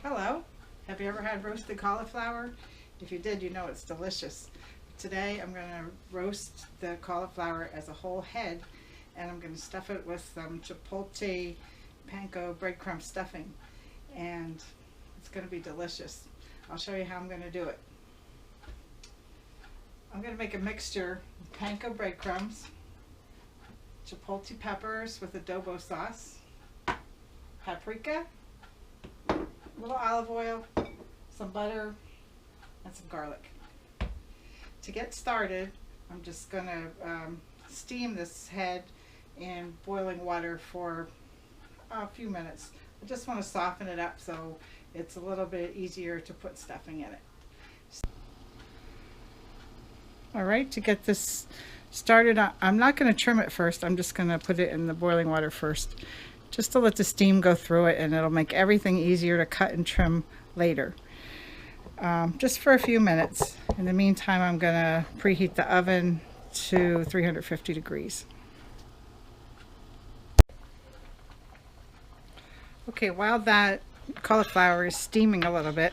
Hello, have you ever had roasted cauliflower? If you did, you know it's delicious. Today I'm going to roast the cauliflower as a whole head, and I'm going to stuff it with some Chipotle Panko breadcrumb stuffing, and it's going to be delicious. I'll show you how I'm going to do it. I'm going to make a mixture of Panko breadcrumbs, Chipotle peppers with adobo sauce, paprika, a little olive oil, some butter, and some garlic. To get started, I'm just going to steam this head in boiling water for a few minutes. I just want to soften it up so it's a little bit easier to put stuffing in it. Alright, to get this started, I'm not going to trim it first. I'm just going to put it in the boiling water first, just to let the steam go through it, and it'll make everything easier to cut and trim later. Just for a few minutes. In the meantime, I'm going to preheat the oven to 350 degrees. Okay, while that cauliflower is steaming a little bit,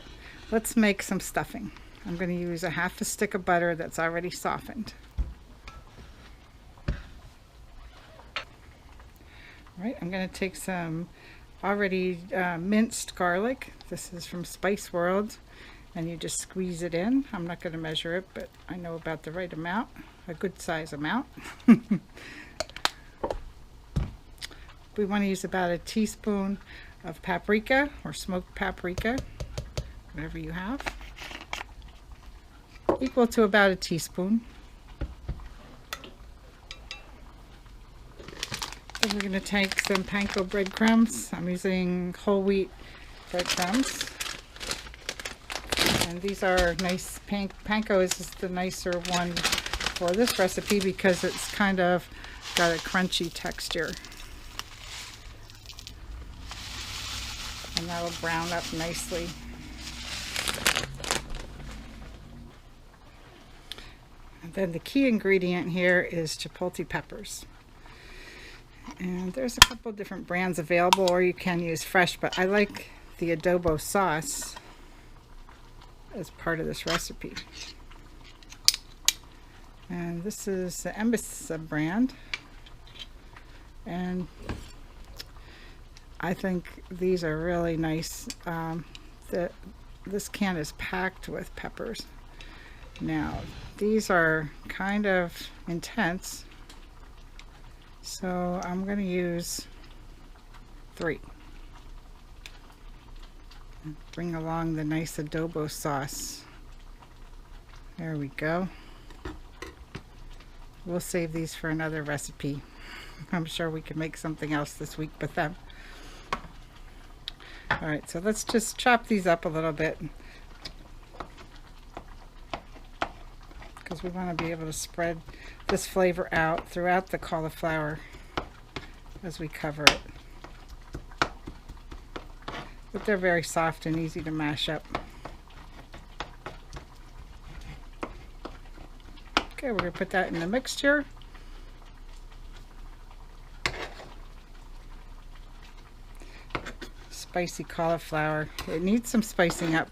let's make some stuffing. I'm going to use a half a stick of butter that's already softened. Alright, I'm going to take some already minced garlic. This is from Spice World, and you just squeeze it in. I'm not going to measure it, but I know about the right amount, a good size amount. We want to use about a teaspoon of paprika or smoked paprika, whatever you have, equal to about a teaspoon. Then we're going to take some Panko breadcrumbs. I'm using whole wheat breadcrumbs. And these are nice. Panko is just the nicer one for this recipe because it's kind of got a crunchy texture. And that will brown up nicely. And then the key ingredient here is Chipotle Peppers. And there's a couple different brands available, or you can use fresh, but I like the adobo sauce as part of this recipe. And this is the Embassy brand, and I think these are really nice. This can is packed with peppers. Now these are kind of intense, so I'm going to use 3. Bring along the nice adobo sauce. There we go. We'll save these for another recipe. I'm sure we can make something else this week with them. Alright, so let's just chop these up a little bit, because we want to be able to spread this flavor out throughout the cauliflower as we cover it. But they're very soft and easy to mash up. Okay, we're going to put that in the mixture. Spicy cauliflower. It needs some spicing up.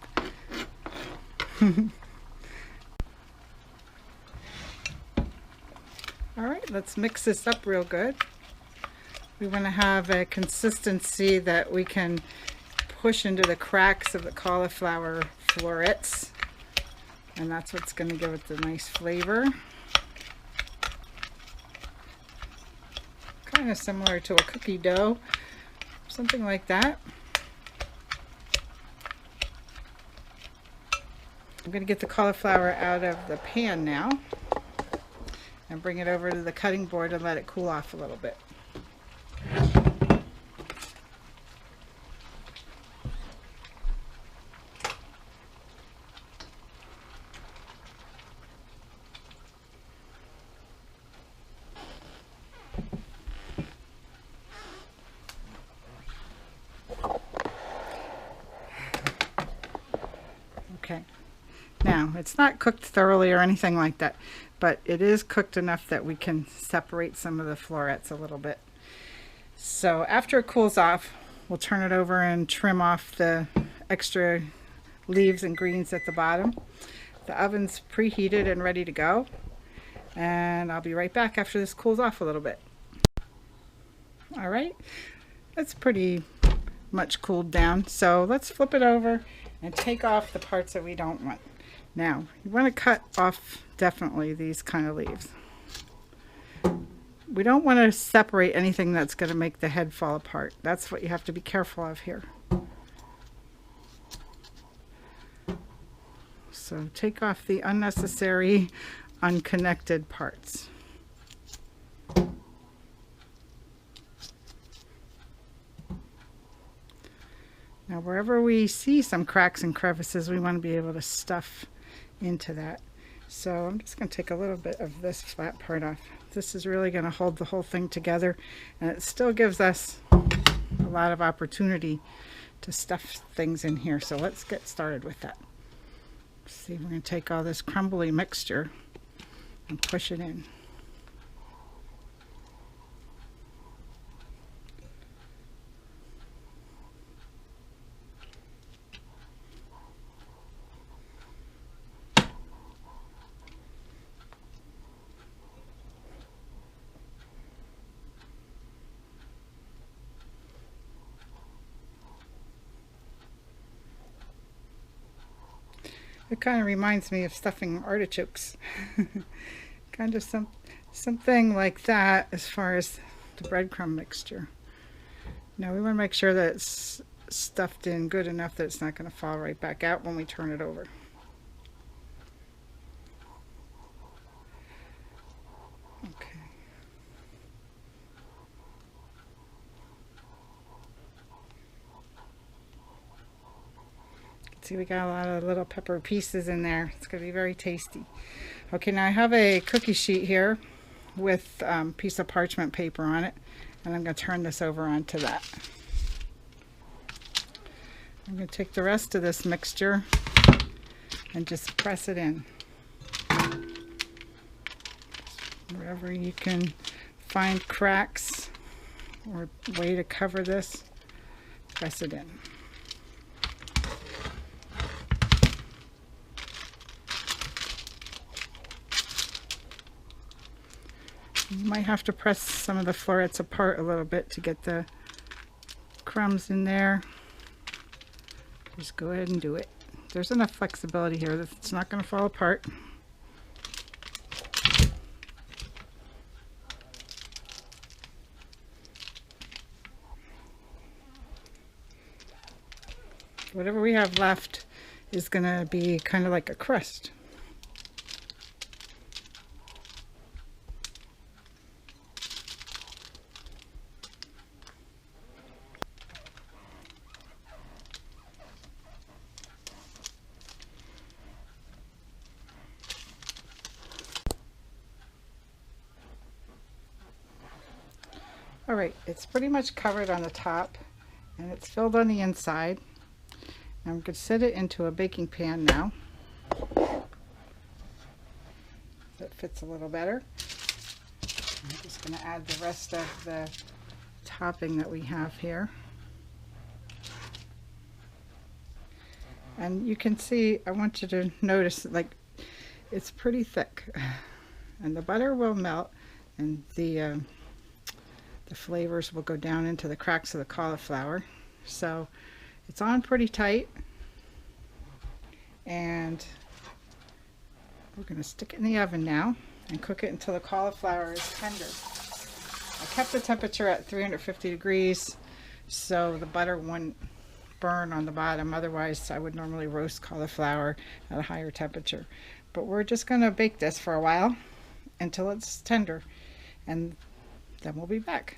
Alright, let's mix this up real good. We want to have a consistency that we can push into the cracks of the cauliflower florets, and that's what's going to give it the nice flavor. Kind of similar to a cookie dough, something like that. I'm going to get the cauliflower out of the pan now and bring it over to the cutting board and let it cool off a little bit. Okay. Now, it's not cooked thoroughly or anything like that, but it is cooked enough that we can separate some of the florets a little bit. So after it cools off, we'll turn it over and trim off the extra leaves and greens at the bottom. The oven's preheated and ready to go. And I'll be right back after this cools off a little bit. All right, it's pretty much cooled down. So let's flip it over and take off the parts that we don't want. Now, you want to cut off definitely these kind of leaves. We don't want to separate anything that's going to make the head fall apart. That's what you have to be careful of here. So take off the unnecessary, unconnected parts. Now wherever we see some cracks and crevices, we want to be able to stuff into that. So I'm just going to take a little bit of this flat part off. This is really going to hold the whole thing together, and it still gives us a lot of opportunity to stuff things in here. So let's get started with that. See, we're going to take all this crumbly mixture and push it in. It kind of reminds me of stuffing artichokes. Kind of something like that as far as the breadcrumb mixture. Now we want to make sure that it's stuffed in good enough that it's not going to fall right back out when we turn it over. Okay. See, we got a lot of little pepper pieces in there. It's going to be very tasty. Okay, now I have a cookie sheet here with a piece of parchment paper on it, and I'm going to turn this over onto that. I'm going to take the rest of this mixture and just press it in. Wherever you can find cracks or way to cover this, press it in. You might have to press some of the florets apart a little bit to get the crumbs in there. Just go ahead and do it. There's enough flexibility here that it's not going to fall apart. Whatever we have left is going to be kind of like a crust. All right, it's pretty much covered on the top and it's filled on the inside. I'm going to set it into a baking pan now. That fits a little better. I'm just going to add the rest of the topping that we have here. And you can see, I want you to notice, like, it's pretty thick. And the butter will melt and the flavors will go down into the cracks of the cauliflower. So it's on pretty tight, and we're going to stick it in the oven now and cook it until the cauliflower is tender. I kept the temperature at 350 degrees so the butter wouldn't burn on the bottom. Otherwise I would normally roast cauliflower at a higher temperature. But we're just going to bake this for a while until it's tender, and then we'll be back.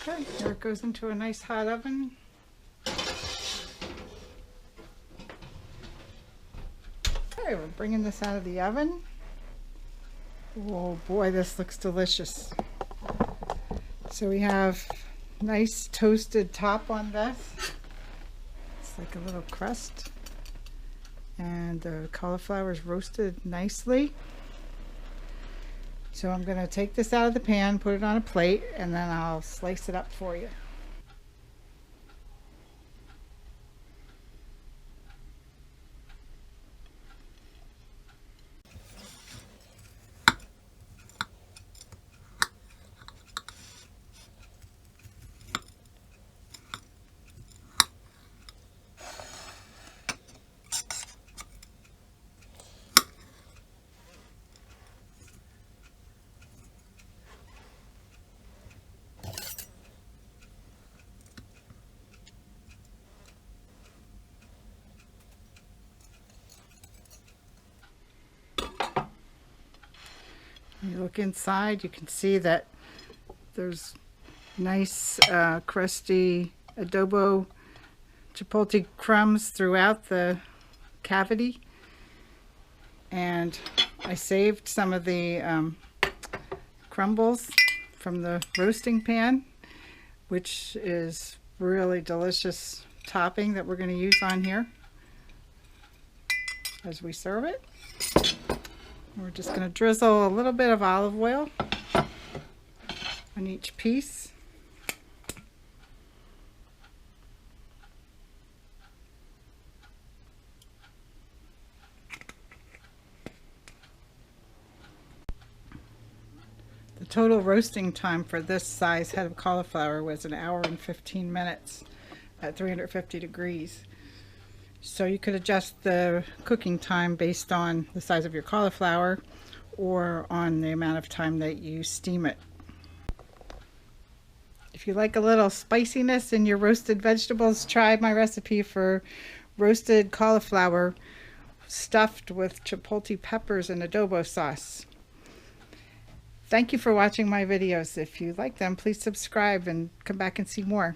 Okay, here it goes into a nice hot oven. Okay, we're bringing this out of the oven. Oh boy, this looks delicious. So we have nice toasted top on this. It's like a little crust. And the cauliflower is roasted nicely. So I'm going to take this out of the pan, put it on a plate, and then I'll slice it up for you. You look inside, you can see that there's nice crusty adobo chipotle crumbs throughout the cavity. And I saved some of the crumbles from the roasting pan, which is really delicious topping that we're going to use on here as we serve it. We're just going to drizzle a little bit of olive oil on each piece. The total roasting time for this size head of cauliflower was 1 hour and 15 minutes at 350 degrees. So you could adjust the cooking time based on the size of your cauliflower or on the amount of time that you steam it. If you like a little spiciness in your roasted vegetables, try my recipe for roasted cauliflower stuffed with chipotle peppers and adobo sauce. Thank you for watching my videos. If you like them, please subscribe and come back and see more.